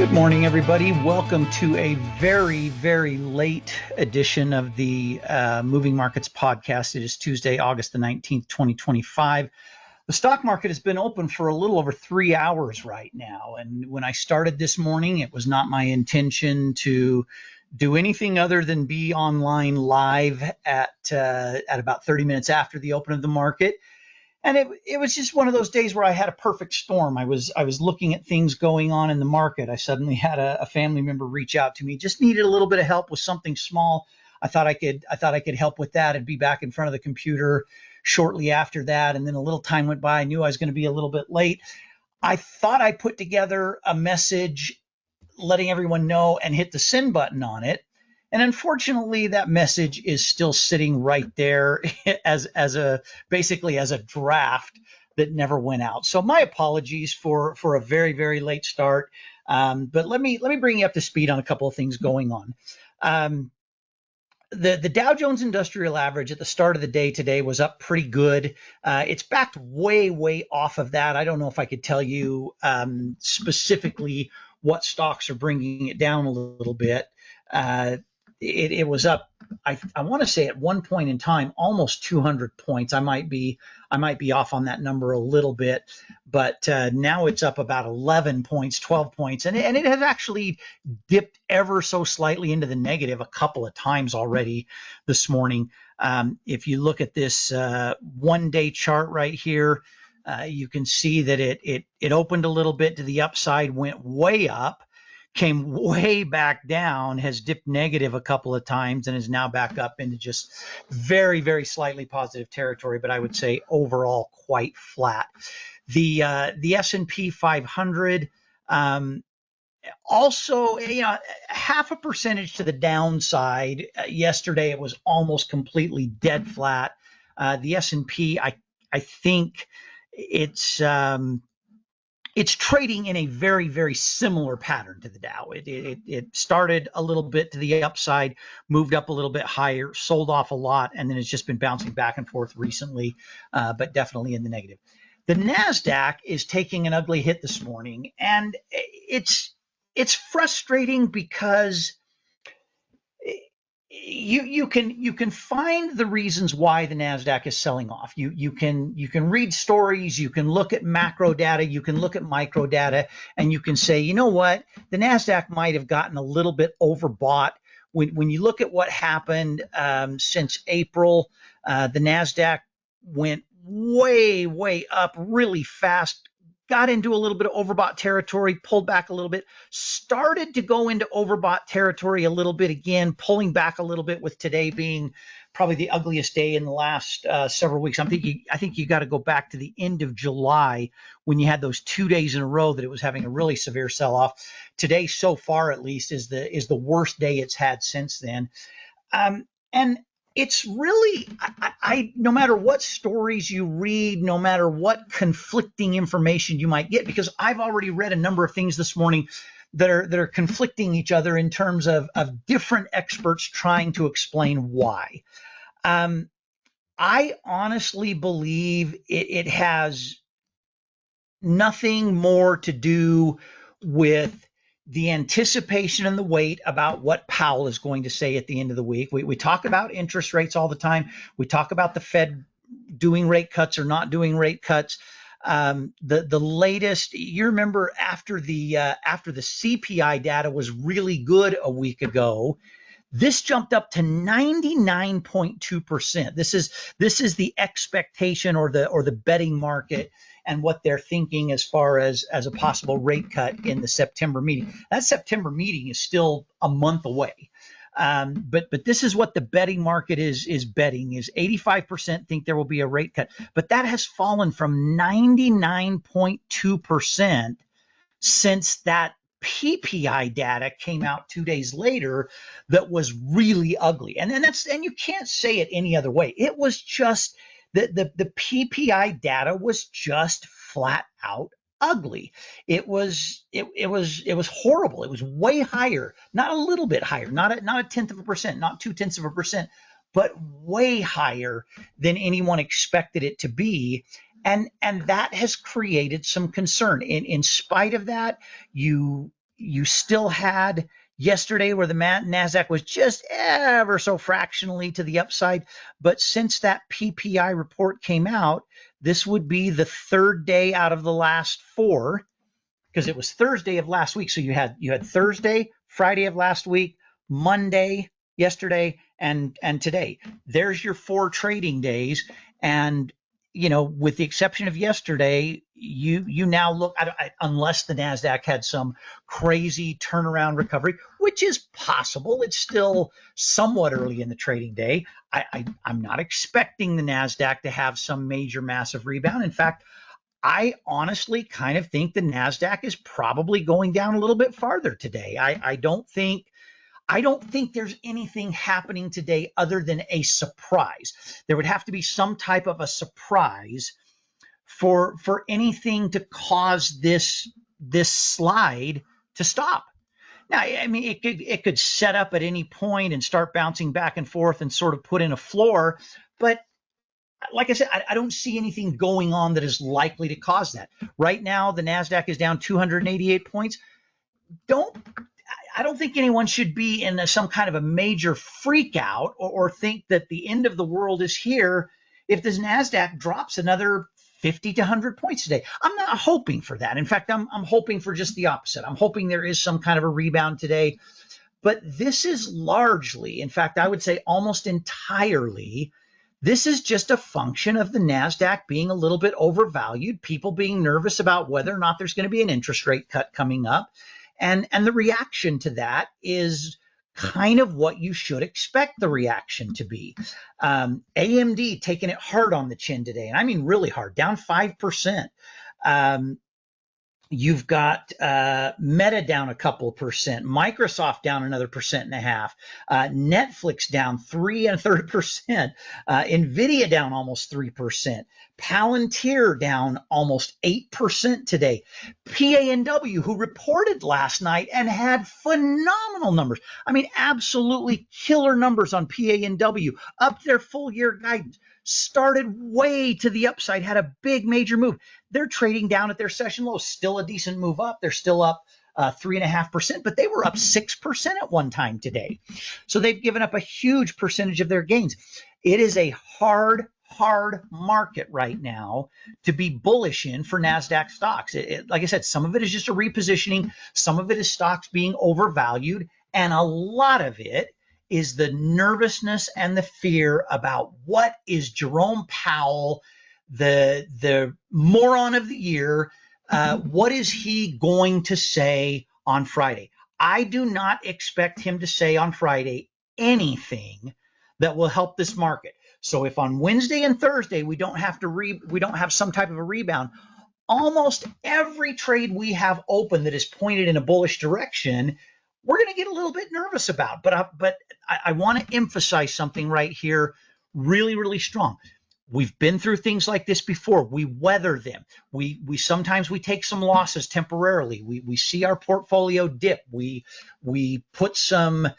Good morning, everybody. Welcome to a very, very late edition of the Moving Markets podcast. It is Tuesday, August the 19th, 2025. The stock market has been open for a little over 3 hours right now. And when I started this morning, it was not my intention to do anything other than be online live at about 30 minutes after the open of the market. And it was just one of those days where I had a perfect storm. I was looking at things going on in the market. I suddenly had a family member reach out to me, just needed a little bit of help with something small. I thought I could help with that and be back in front of the computer shortly after that. And then a little time went by. I knew I was going to be a little bit late. I thought I put together a message letting everyone know and hit the send button on it. And unfortunately, that message is still sitting right there basically as a draft that never went out. So my apologies for a very, very late start. But let me bring you up to speed on a couple of things going on. The Dow Jones Industrial Average at the start of the day today was up pretty good. It's backed way, way off of that. I don't know if I could tell you specifically what stocks are bringing it down a little bit. It was up, I want to say at one point in time, almost 200 points. I might be off on that number a little bit, but now it's up about 11 points, 12 points, and it has actually dipped ever so slightly into the negative a couple of times already this morning. If you look at this one-day chart right here, you can see that it opened a little bit to the upside, went way up, came way back down, has dipped negative a couple of times, and is now back up into just very, very slightly positive territory, but I would say overall quite flat. The S&P 500 also, half a percentage to the downside. Yesterday it was almost completely dead flat. The S&P, I think it's trading in a very, very similar pattern to the Dow. It started a little bit to the upside, moved up a little bit higher, sold off a lot, and then it's just been bouncing back and forth recently, but definitely in the negative. The NASDAQ is taking an ugly hit this morning, and it's frustrating because you can find the reasons why the NASDAQ is selling off. You can read stories, you can look at macro data, you can look at micro data, and you can say, you know what, the NASDAQ might have gotten a little bit overbought. When you look at what happened since April, the NASDAQ went way up really fast, got into a little bit of overbought territory, pulled back a little bit, started to go into overbought territory a little bit again, pulling back a little bit, with today being probably the ugliest day in the last several weeks. I think you got to go back to the end of July when you had those 2 days in a row that it was having a really severe sell-off. Today, so far at least, is the worst day it's had since then. And it's really, no matter what stories you read, no matter what conflicting information you might get, because I've already read a number of things this morning that are conflicting each other in terms of different experts trying to explain why. I honestly believe it has nothing more to do with the anticipation and the wait about what Powell is going to say at the end of the week. We talk about interest rates all the time. We talk about the Fed doing rate cuts or not doing rate cuts. The latest, you remember after the CPI data was really good a week ago, this jumped up to 99.2%. This is the expectation or the betting market and what they're thinking as far as a possible rate cut in the September meeting. That September meeting is still a month away. But this is what the betting market is betting, is 85% think there will be a rate cut. But that has fallen from 99.2% since that PPI data came out 2 days later that was really ugly. And you can't say it any other way. It was just the PPI data was just flat out ugly. It was horrible. It was way higher, not a little bit higher, not a 0.1%, not 0.2%, but way higher than anyone expected it to be. And that has created some concern. In spite of that, you You still had yesterday where the NASDAQ was just ever so fractionally to the upside. But since that PPI report came out, this would be the third day out of the last four, because it was Thursday of last week. So you had Thursday, Friday of last week, Monday, yesterday, and today. There's your 4 trading days. And with the exception of yesterday, you now look, unless the NASDAQ had some crazy turnaround recovery, which is possible. It's still somewhat early in the trading day. I'm not expecting the NASDAQ to have some major massive rebound. In fact, I honestly kind of think the NASDAQ is probably going down a little bit farther today. I don't think there's anything happening today other than a surprise. There would have to be some type of a surprise for anything to cause this slide to stop. Now, I mean, it could set up at any point and start bouncing back and forth and sort of put in a floor, but like I said, I don't see anything going on that is likely to cause that. Right now, the NASDAQ is down 288 points. I don't think anyone should be in some kind of a major freak out or think that the end of the world is here if this NASDAQ drops another 50 to 100 points today. I'm not hoping for that. In fact, I'm hoping for just the opposite. I'm hoping there is some kind of a rebound today. But this is largely, in fact, I would say almost entirely, this is just a function of the NASDAQ being a little bit overvalued, people being nervous about whether or not there's going to be an interest rate cut coming up. And the reaction to that is kind of what you should expect the reaction to be. AMD taking it hard on the chin today, and I mean really hard, down 5%. You've got Meta down a couple percent, Microsoft down another 1.5%, Netflix down 3.33%, Nvidia down almost 3%, Palantir down almost 8% today. PANW, who reported last night and had phenomenal numbers. I mean, absolutely killer numbers on PANW, up their full year guidance. Started way to the upside, had a big major move. They're trading down at their session low, still a decent move up. They're still up 3.5%, but they were up 6% at one time today. So they've given up a huge percentage of their gains. It is a hard market right now to be bullish in for NASDAQ stocks. Like I said, some of it is just a repositioning. Some of it is stocks being overvalued. And a lot of it is the nervousness and the fear about what is Jerome Powell, the moron of the year, what is he going to say on Friday? I do not expect him to say on Friday anything that will help this market. So if on Wednesday and Thursday we don't have some type of a rebound, almost every trade we have open that is pointed in a bullish direction, we're going to get a little bit nervous about. But I want to emphasize something right here really, really strong. We've been through things like this before. We weather them. We sometimes we take some losses temporarily. We see our portfolio dip. We put a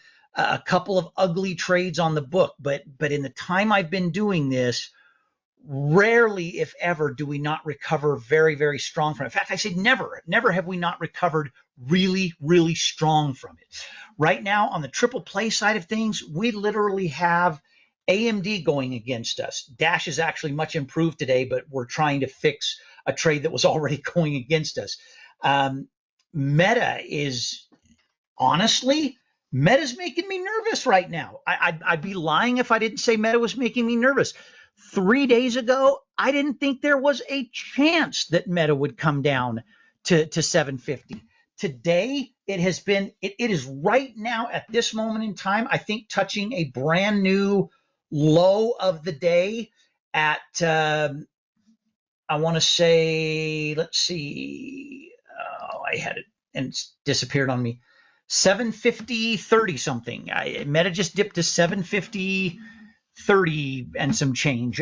couple of ugly trades on the book. But in the time I've been doing this, rarely, if ever, do we not recover very, very strong from it. In fact, I say never have we not recovered really, really strong from it. Right now, on the triple play side of things, we literally have AMD going against us. Dash is actually much improved today, but we're trying to fix a trade that was already going against us. Meta is, honestly, Meta's making me nervous right now. I'd be lying if I didn't say Meta was making me nervous. 3 days ago, I didn't think there was a chance that Meta would come down to 750. Today, it is right now at this moment in time, I think touching a brand new low of the day at, I want to say, let's see, I had it and it's disappeared on me, 750.30 something. Meta just dipped to 750.30 and some change.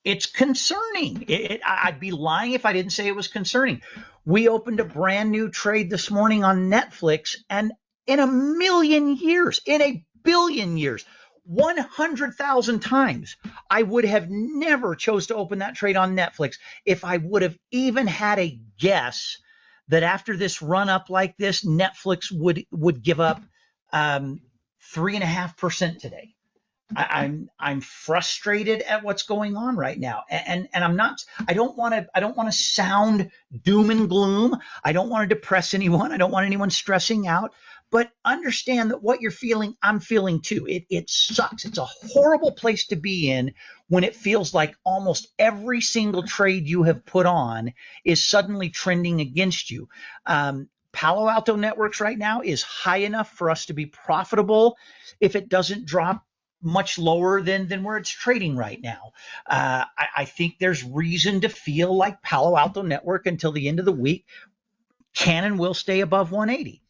It's concerning. I'd be lying if I didn't say it was concerning. We opened a brand new trade this morning on Netflix, and in a million years, in a billion years, 100,000 times, I would have never chose to open that trade on Netflix if I would have even had a guess that after this run up like this, Netflix would give up 3.5% today. I'm frustrated at what's going on right now, and I'm not. I don't want to sound doom and gloom. I don't want to depress anyone. I don't want anyone stressing out. But understand that what you're feeling, I'm feeling too. It sucks. It's a horrible place to be in when it feels like almost every single trade you have put on is suddenly trending against you. Palo Alto Networks right now is high enough for us to be profitable if it doesn't drop much lower than where it's trading right now. I think there's reason to feel like Palo Alto Network until the end of the week can and will stay above 180.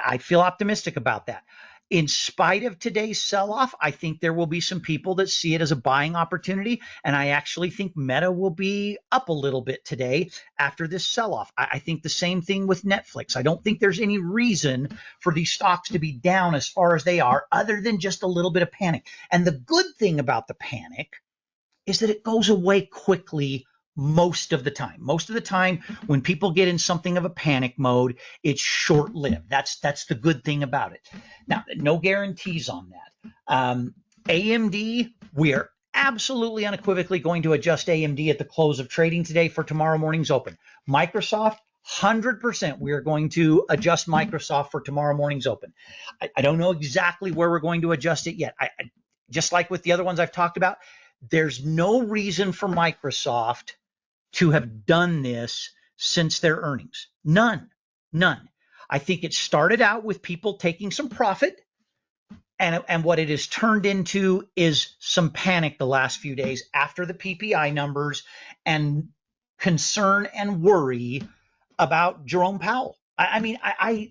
I feel optimistic about that. In spite of today's sell-off, I think there will be some people that see it as a buying opportunity, and I actually think Meta will be up a little bit today after this sell-off. I think the same thing with Netflix. I don't think there's any reason for these stocks to be down as far as they are, other than just a little bit of panic. And the good thing about the panic is that it goes away quickly most of the time. Most of the time, when people get in something of a panic mode, it's short-lived. That's the good thing about it. Now, no guarantees on that. AMD, we are absolutely unequivocally going to adjust AMD at the close of trading today for tomorrow morning's open. Microsoft, 100% we are going to adjust Microsoft for tomorrow morning's open. I don't know exactly where we're going to adjust it yet. Just like with the other ones I've talked about, there's no reason for Microsoft to have done this since their earnings. None. I think it started out with people taking some profit, and what it has turned into is some panic the last few days after the PPI numbers and concern and worry about Jerome Powell. I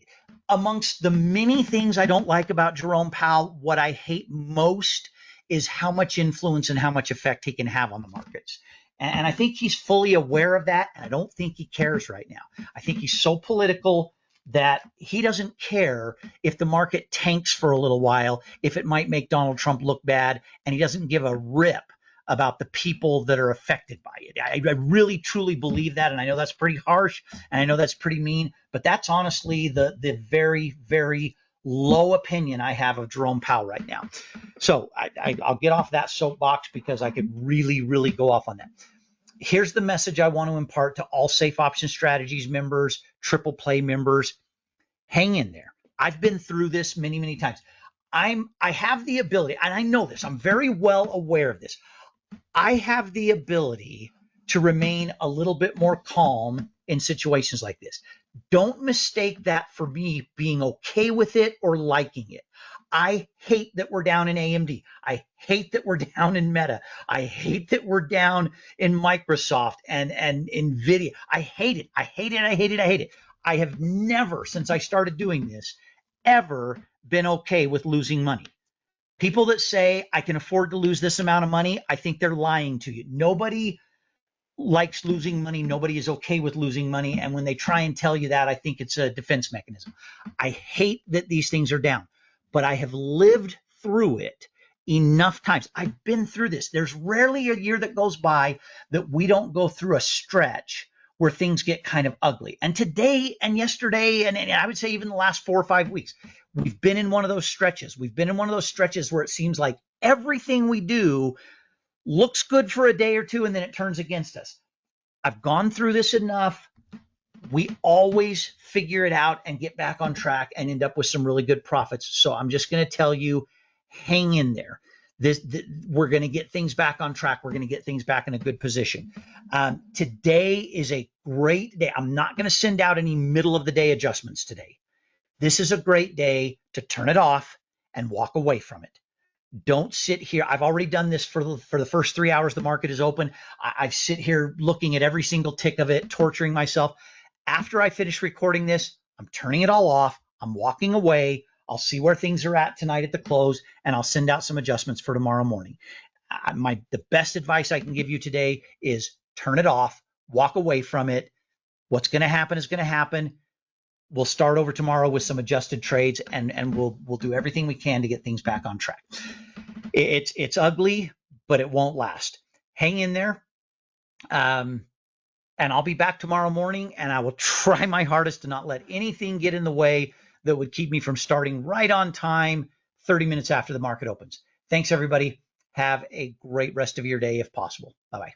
amongst the many things I don't like about Jerome Powell, what I hate most is how much influence and how much effect he can have on the markets. And I think he's fully aware of that, and I don't think he cares right now. I think he's so political that he doesn't care if the market tanks for a little while, if it might make Donald Trump look bad, and he doesn't give a rip about the people that are affected by it. I really, truly believe that, and I know that's pretty harsh, and I know that's pretty mean, but that's honestly the very, very low opinion I have of Jerome Powell right now. So I'll get off that soapbox because I could really, really go off on that. Here's the message I want to impart to all Safe Option Strategies members, Triple Play members. Hang in there. I've been through this many, many times. I have the ability, and I know this, I'm very well aware of this. I have the ability to remain a little bit more calm in situations like this. Don't mistake that for me being okay with it or liking it. I hate that we're down in AMD. I hate that we're down in Meta. I hate that we're down in Microsoft and Nvidia. I hate it. I have never, since I started doing this, ever been okay with losing money. People that say I can afford to lose this amount of money, I think they're lying to you. Nobody likes losing money. Nobody is okay with losing money. And when they try and tell you that, I think it's a defense mechanism. I hate that these things are down, but I have lived through it enough times. I've been through this. There's rarely a year that goes by that we don't go through a stretch where things get kind of ugly. And today and yesterday, and I would say even the last 4 or 5 weeks, we've been in one of those stretches. We've been in one of those stretches where it seems like everything we do looks good for a day or two, and then it turns against us. I've gone through this enough. We always figure it out and get back on track and end up with some really good profits. So I'm just going to tell you, hang in there. We're going to get things back on track. We're going to get things back in a good position. Today is a great day. I'm not going to send out any middle of the day adjustments today. This is a great day to turn it off and walk away from it. Don't sit here. I've already done this for the first 3 hours the market is open. I sit here looking at every single tick of it, torturing myself. After I finish recording this, I'm turning it all off. I'm walking away. I'll see where things are at tonight at the close, and I'll send out some adjustments for tomorrow morning. The best advice I can give you today is turn it off, walk away from it. What's going to happen is going to happen. We'll start over tomorrow with some adjusted trades, and we'll do everything we can to get things back on track. It's ugly, but it won't last. Hang in there. and I'll be back tomorrow morning, and I will try my hardest to not let anything get in the way that would keep me from starting right on time 30 minutes after the market opens. Thanks, everybody. Have a great rest of your day if possible. Bye-bye.